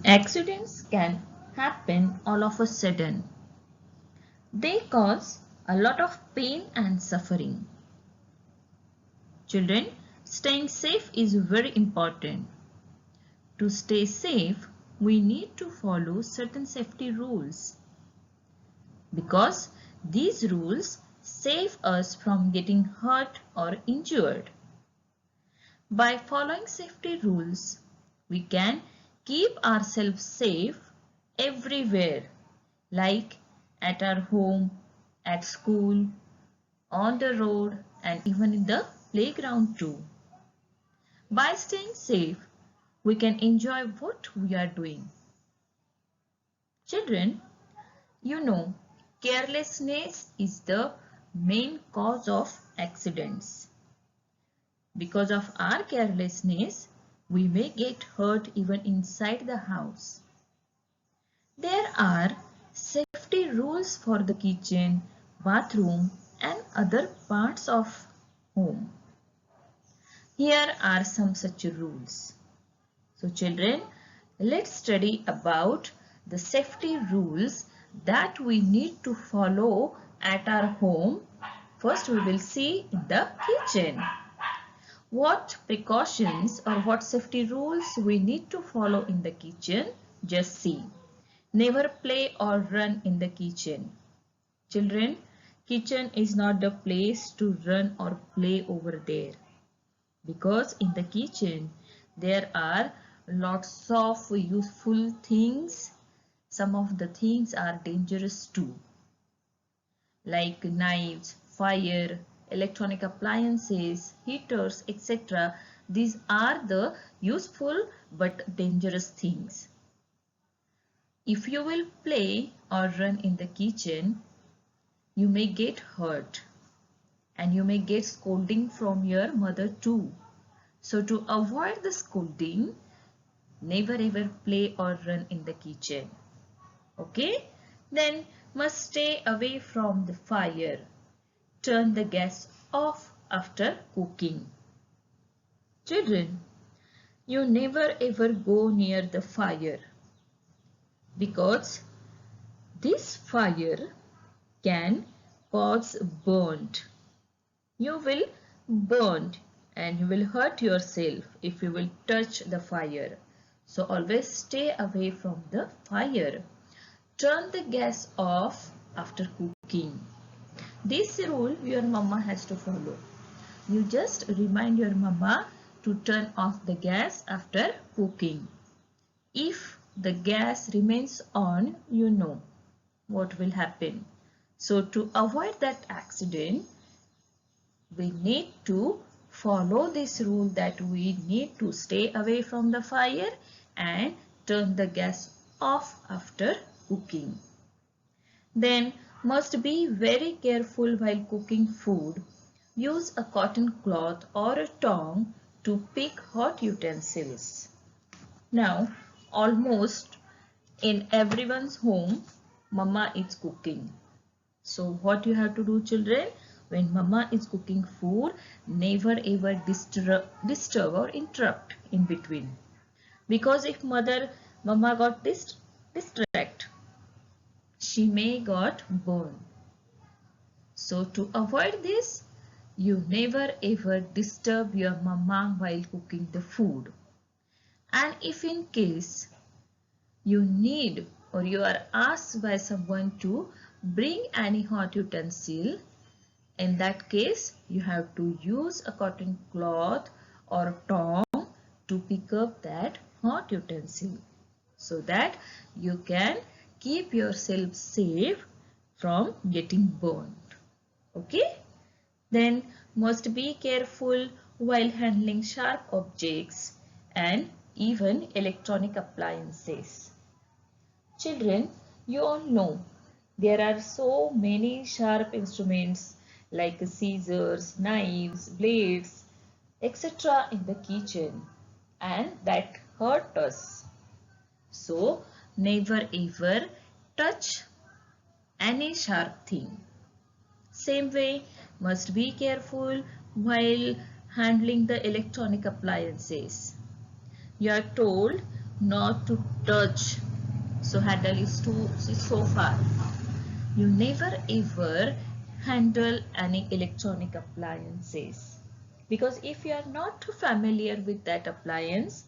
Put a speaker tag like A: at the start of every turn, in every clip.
A: Accidents can happen all of a sudden. They cause a lot of pain and suffering. Children, staying safe is very important. To stay safe, we need to follow certain safety rules because these rules save us from getting hurt or injured. By following safety rules, we can keep ourselves safe everywhere, like at our home, at school, on the road, and even in the playground too. By staying safe, we can enjoy what we are doing. Children, you know, carelessness is the main cause of accidents. Because of our carelessness, we may get hurt even inside the house. There are safety rules for the kitchen, bathroom, and other parts of home. Here are some such rules. So children, let's study about the safety rules that we need to follow at our home. First we will see in the kitchen. What precautions or what safety rules we need to follow in the kitchen? Just see. Never play or run in the kitchen. Children, kitchen is not the place to run or play over there. Because in the kitchen there are lots of useful things. Some of the things are dangerous too, like knives, fire, electronic appliances, heaters, etc. These are the useful but dangerous things. If you will play or run in the kitchen, you may get hurt and you may get scolding from your mother too. So to avoid the scolding, never ever play or run in the kitchen. Okay? Then must stay away from the fire. Turn the gas off after cooking. Children, you never ever go near the fire because this fire can cause burnt. You will burn and you will hurt yourself if you will touch the fire. So always stay away from the fire. Turn the gas off after cooking. This rule your mama has to follow. You just remind your mama to turn off the gas after cooking. If the gas remains on, you know what will happen. So to avoid that accident, we need to follow this rule that we need to stay away from the fire and turn the gas off after cooking. Then must be very careful while cooking food. Use a cotton cloth or a tongue to pick hot utensils. Now, almost in everyone's home, mama is cooking. So what you have to do, children? When mama is cooking food, never ever disturb or interrupt in between. Because if mama got distract, she may got burned. So to avoid this, you never ever disturb your mama while cooking the food. And if in case you need or you are asked by someone to bring any hot utensil, in that case you have to use a cotton cloth or tongue to pick up that hot utensil so that you can keep yourself safe from getting burned. Okay? Then must be careful while handling sharp objects and even electronic appliances. Children, you all know there are so many sharp instruments like scissors, knives, blades, etc. in the kitchen and that hurt us. So never ever touch any sharp thing. Same way, must be careful while handling the electronic appliances. You are told not to touch. So handle is so far. You never ever handle any electronic appliances, because if you are not familiar with that appliance,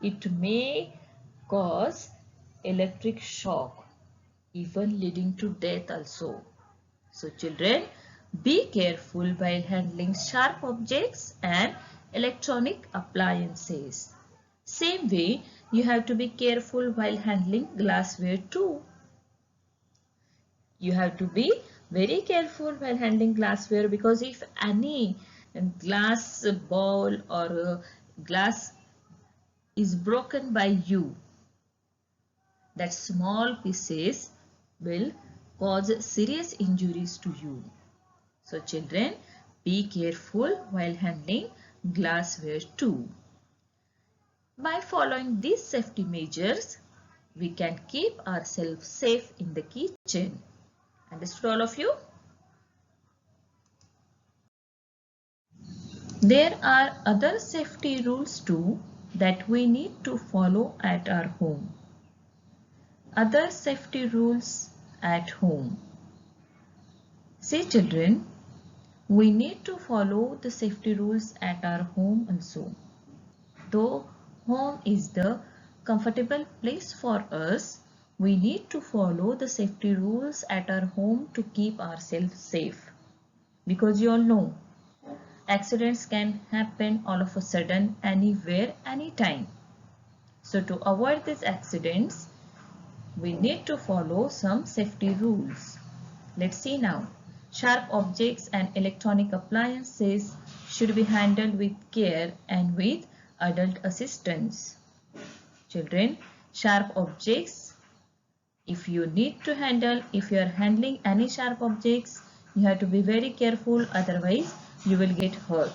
A: it may cause electric shock, even leading to death also. So children, be careful while handling sharp objects and electronic appliances. Same way, you have to be careful while handling glassware too. You have to be very careful while handling glassware, because if any glass bowl or glass is broken by you, that small pieces will cause serious injuries to you. So children, be careful while handling glassware too. By following these safety measures, we can keep ourselves safe in the kitchen. Understood all of you? There are other safety rules too that we need to follow at our home. Other safety rules at home. See children, we need to follow the safety rules at our home also. Though home is the comfortable place for us, we need to follow the safety rules at our home to keep ourselves safe. Because you all know, accidents can happen all of a sudden, anywhere, anytime. So to avoid these accidents, we need to follow some safety rules. Let's see now. Sharp objects and electronic appliances should be handled with care and with adult assistance. Children, sharp objects, if you are handling any sharp objects, you have to be very careful, otherwise you will get hurt.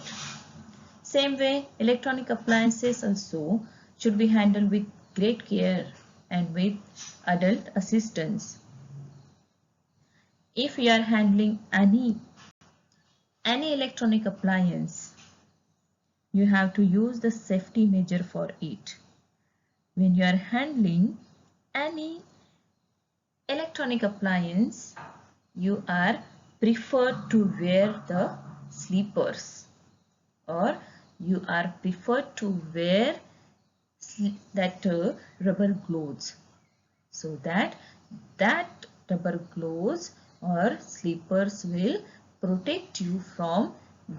A: Same way, electronic appliances also should be handled with great care and with adult assistance. If you are handling any electronic appliance, you have to use the safety measure for it. When you are handling any electronic appliance, you are preferred to wear the slippers, or you are preferred to wear that rubber gloves, so that rubber gloves or slippers will protect you from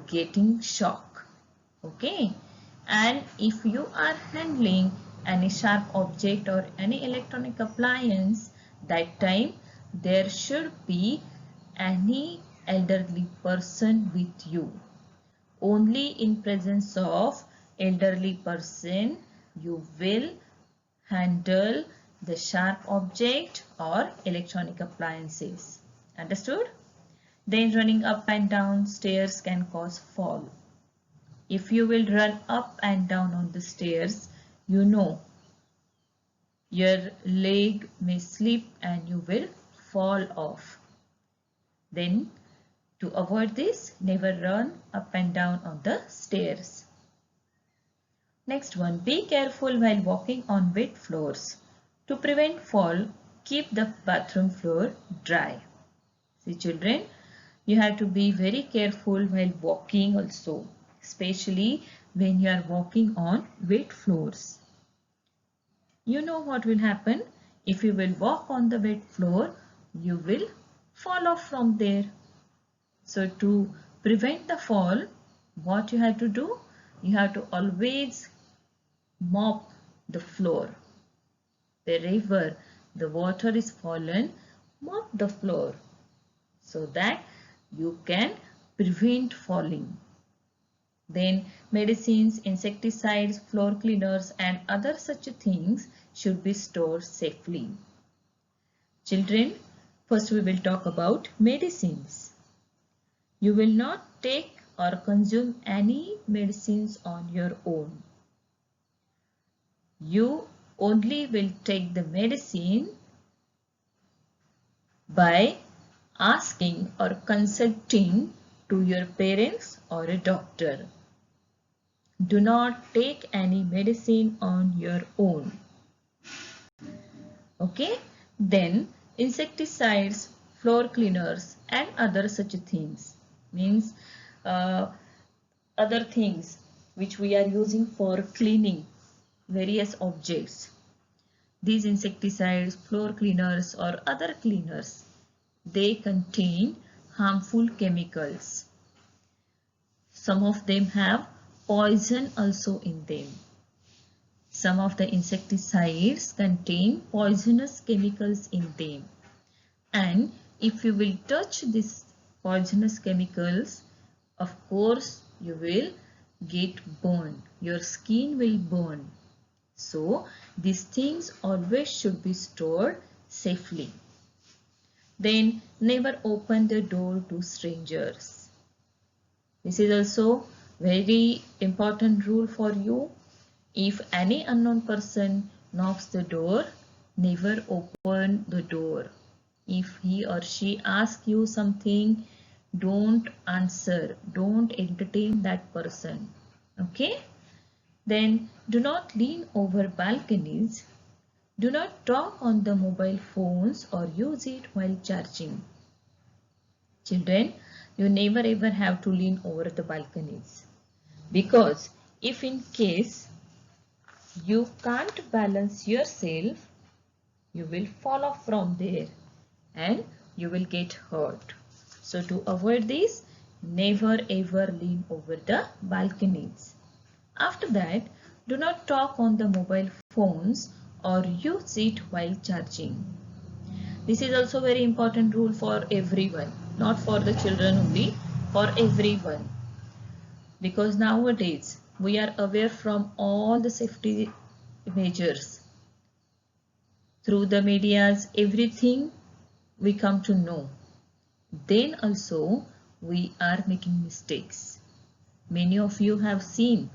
A: getting shock. Okay, and if you are handling any sharp object or any electronic appliance, that time there should be any elderly person with you. Only in presence of elderly person you will handle the sharp object or electronic appliances. Understood? Then running up and down stairs can cause fall. If you will run up and down on the stairs, you know your leg may slip and you will fall off. Then to avoid this, never run up and down on the stairs. Next one, be careful while walking on wet floors. To prevent fall, keep the bathroom floor dry. See children, you have to be very careful while walking also, especially when you are walking on wet floors. You know what will happen? If you will walk on the wet floor, you will fall off from there. So to prevent the fall, what you have to do? You have to always mop the floor. Wherever the water is fallen, mop the floor so that you can prevent falling. Then medicines, insecticides, floor cleaners and other such things should be stored safely. Children, first we will talk about medicines. You will not take or consume any medicines on your own. You only will take the medicine by asking or consulting to your parents or a doctor. Do not take any medicine on your own. Okay, then insecticides, floor cleaners and other such things, means uh, other things which we are using for cleaning various objects. These insecticides, floor cleaners or other cleaners, they contain harmful chemicals. Some of them have poison also in them. Some of the insecticides contain poisonous chemicals in them. And if you will touch these poisonous chemicals, of course you will get burned. Your skin will burn. So these things always should be stored safely. Then never open the door to strangers. This is also very important rule for you. If any unknown person knocks the door, never open the door. If he or she asks you something, don't answer, don't entertain that person. Okay? Then do not lean over balconies. Do not talk on the mobile phones or use it while charging. Children, you never ever have to lean over the balconies, because if in case you can't balance yourself, you will fall off from there and you will get hurt. So to avoid this, never ever lean over the balconies. After that, do not talk on the mobile phones or use it while charging. This is also very important rule for everyone, not for the children only, for everyone. Because nowadays we are aware from all the safety measures. Through the medias, everything we come to know. Then also we are making mistakes. Many of you have seen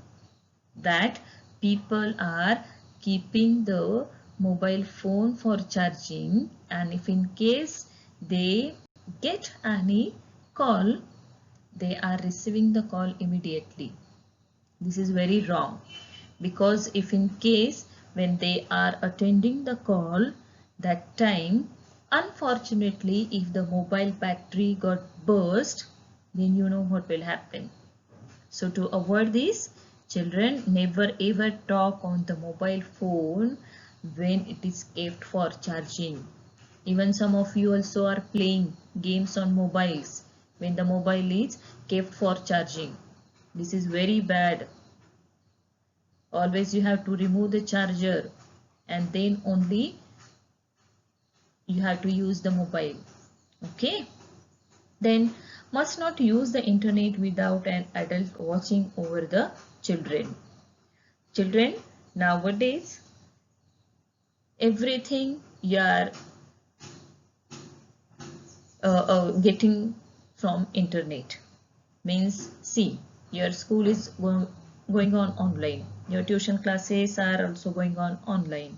A: that people are keeping the mobile phone for charging, and if in case they get any call, they are receiving the call immediately. This is very wrong, because if in case when they are attending the call, that time unfortunately if the mobile battery got burst, then you know what will happen. So to avoid this, children, never ever talk on the mobile phone when it is kept for charging. Even some of you also are playing games on mobiles when the mobile is kept for charging. This is very bad. Always you have to remove the charger and then only you have to use the mobile. Okay? Then must not use the internet without an adult watching over the children. Children, nowadays everything you are getting from internet. Means, see, your school is going on online. Your tuition classes are also going on online.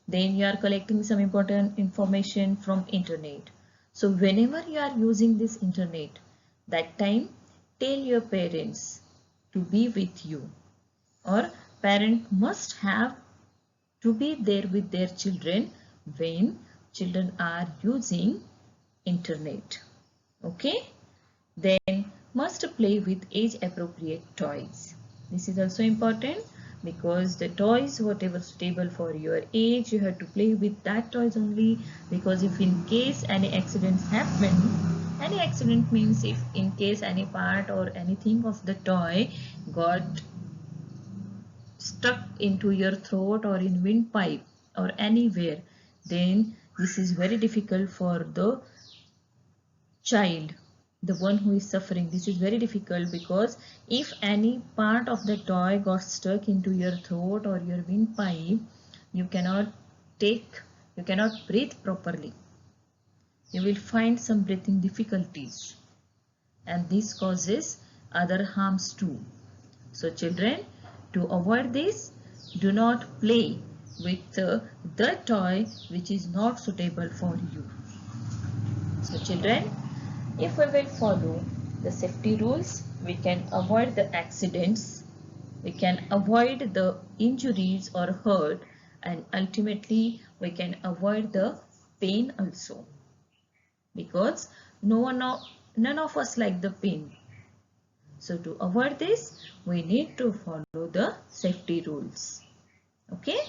A: Then you are collecting some important information from internet. So whenever you are using this internet, that time tell your parents to be with you, or parent must have to be there with their children when children are using internet. Okay? Then must play with age appropriate toys. This is also important, because the toys whatever suitable for your age, you have to play with that toys only, because if in case any accidents happen, any accident means if in case any part or anything of the toy got stuck into your throat or in windpipe or anywhere, then this is very difficult for the child, the one who is suffering. This is very difficult, because if any part of the toy got stuck into your throat or your windpipe, you cannot breathe properly. You will find some breathing difficulties, and this causes other harms too. So children, to avoid this, do not play with the toy which is not suitable for you. So children, if we will follow the safety rules, we can avoid the accidents, we can avoid the injuries or hurt, and ultimately we can avoid the pain also, because none of us like the pain. So to avoid this, we need to follow the safety rules. Okay.